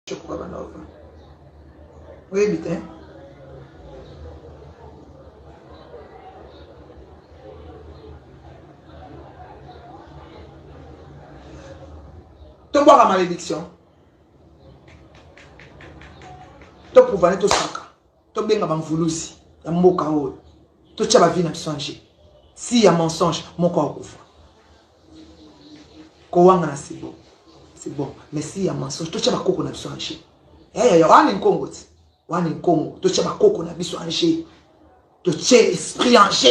Chokobanova. Oui, vite. Tu bois la malédiction. Tu prouves tout ça. Tu bien avant voulousi. Il y a un mot chaos. Tu as la vie n'a changé. S'il y a mensonge, mon corps ouvre. Kouanga c'est bon. C'est bon. Mais s'il y a mensonge, tu as la coco n'a changé. Eh, on est en Congo. On est en Congo. Tu as la coco n'a changé. Tu as esprit en jeu.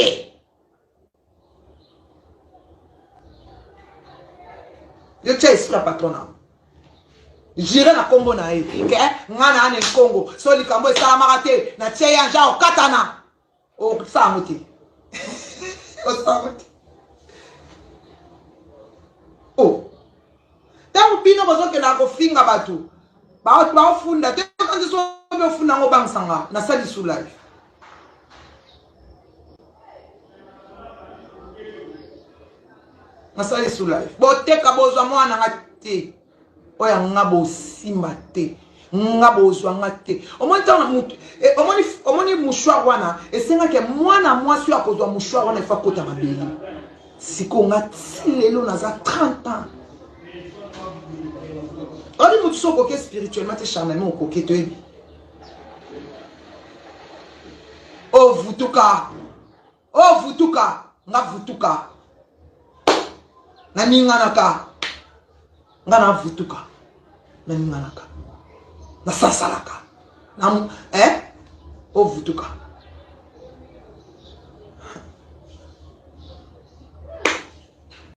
Tu as esprit patronat. J'irai na Congo na e. Ke ngana ane Congo. So li kambo sala marate na tie yanja o katana. O samuti. O samuti. Oh. Tangu bino bazo ke na ko finga batu. Ba ofunda te kanzi so be ofunda ngo bangsanga na sali su live. Na sali su live. Bo te ka bozo mwana ngati. Oya ngabo simba te ngabo zwanga te omonta mutu omoni mushwa wana esenga ke mwana mwasi akozwa mushwa wana ifa kota mabeli siko ngati lelo naza 30 ans odi mutu soko ke spirituellement te charnellement okoke to ebi o vutuka nga vutuka na ninganaka ngana vutuka na ninganaka na sasalaka na o vutuka